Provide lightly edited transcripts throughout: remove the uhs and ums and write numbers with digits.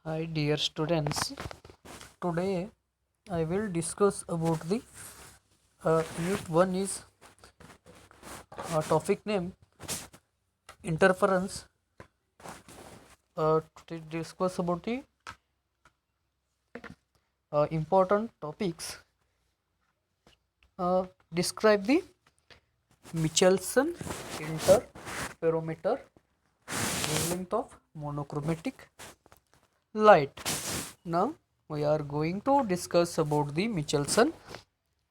Hi dear students, today I will discuss about the unit 1 is topic name interference. To discuss about the important topics, describe the Michelson interferometer, wavelength of monochromatic light. Now we are going to discuss about the Michelson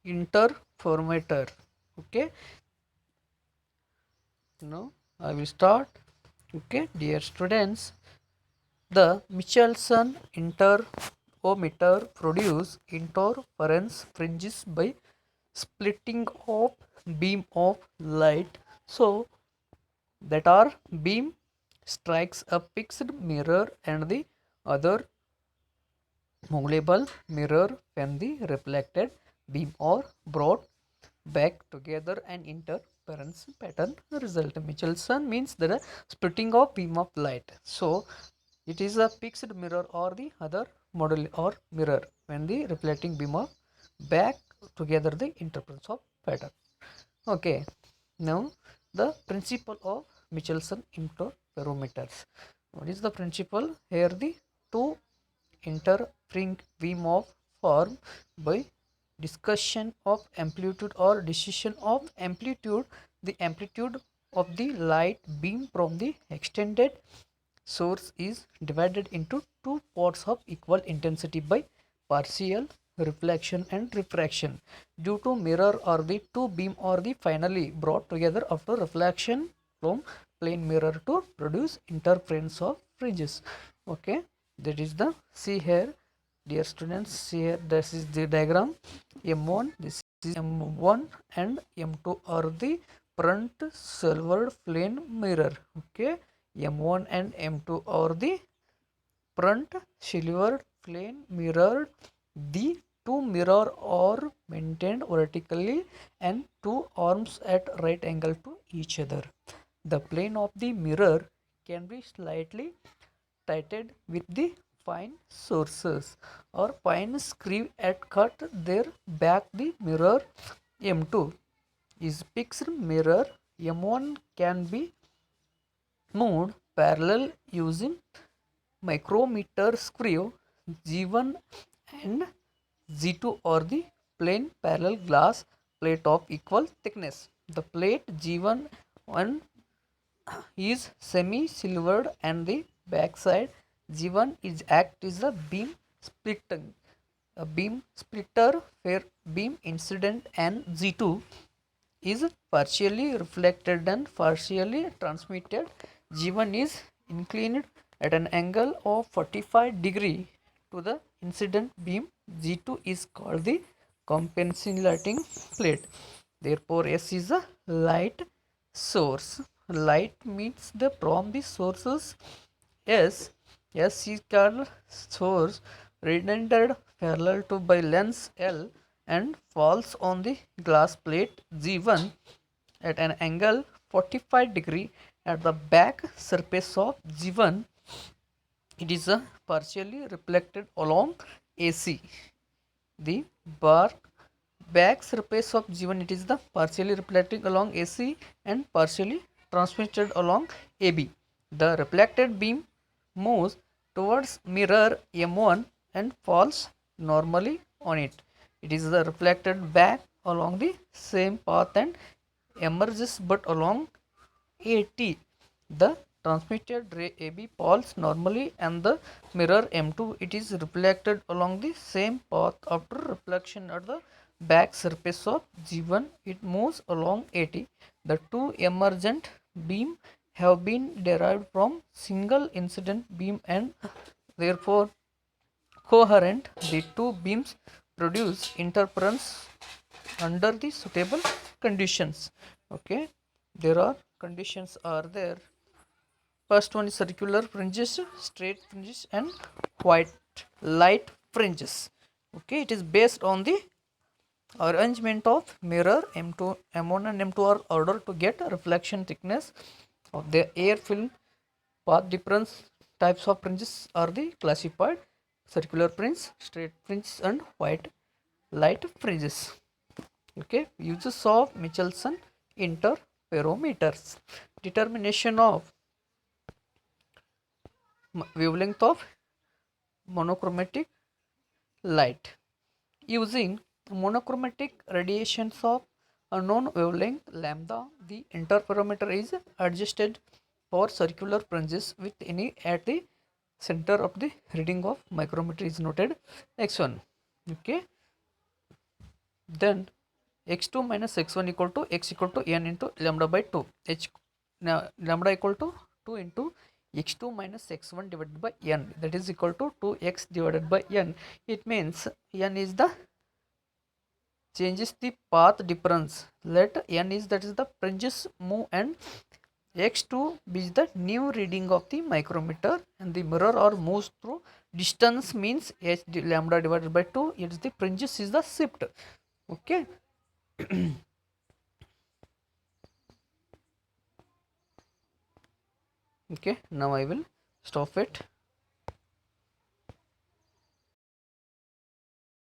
interferometer. Okay, now I will start. Okay, dear students, the Michelson interferometer produces interference fringes by splitting of beam of light so that our beam strikes a fixed mirror and the other movable mirror when the reflected beam are brought back together. An interference pattern result. Michelson means the splitting of beam of light. So it is a fixed mirror or the other model or mirror when the reflecting beam of back together the interference of pattern. Okay, now the principle of Michelson interferometers. What is the principle? Here the two interfering beam of form by discussion of amplitude or decision of amplitude. The amplitude of the light beam from the extended source is divided into two parts of equal intensity by partial reflection and refraction. Due to mirror or the two beam or the finally brought together after reflection from plane mirror to produce interference of fringes. Okay, that is the see here, dear students, see here, this is the diagram. M1, this is M1 and M2 are the front silver plane mirror. Okay, M1 and M2 are the front silver plane mirror. The two mirror are maintained vertically and two arms at right angle to each other. The plane of the mirror can be slightly tightened with the fine sources or fine screw at cut their back. The mirror M2 is fixed mirror. M1 can be moved parallel using micrometer screw. G1 and G2 are the plain parallel glass plate of equal thickness. The plate G1 is semi-silvered and the backside G1 is act as a beam splitting. A beam splitter where beam incident and G2 is partially reflected and partially transmitted. G1 is inclined at an angle of 45 degree to the incident beam. G2 is called the compensating plate. Therefore, S is a light source. Light means the from the sources. S is called source rendered parallel to by lens L and falls on the glass plate G1 at an angle 45 degree at the back surface of G1. It is a partially reflected along AC. The back surface of G1, it is the partially reflecting along AC and partially transmitted along AB. The reflected beam moves towards mirror M1 and falls normally on it. It is the reflected back along the same path and emerges but along AT. The transmitted ray AB falls normally and the mirror M2 it is reflected along the same path. After reflection at the back surface of G1 it moves along AT. The two emergent beam have been derived from single incident beam and therefore coherent. The two beams produce interference under the suitable conditions. Okay, there are conditions are there. First one is circular fringes, straight fringes and white light fringes. Okay, it is based on the arrangement of mirror. M2, M1 and M2 are ordered to get reflection thickness of the air film, path difference types of fringes are the classified: circular fringe, straight fringes, and white light fringes. Okay, uses of Michelson interferometers. Determination of wavelength of monochromatic light. Using monochromatic radiations of unknown wavelength lambda, the interferometer is adjusted for circular fringes with any at the center of the reading of micrometer is noted x1. Okay, then x2 minus x1 equal to x equal to n into lambda by 2. Now lambda equal to 2 into x2 minus x1 divided by n, that is equal to 2x divided by n. It means n is the changes the path difference. Let n is, that is the fringes move, and x2 is the new reading of the micrometer, and the mirror or moves through distance means h lambda divided by 2. It is the fringes is the shift. Okay. Okay, now I will stop it.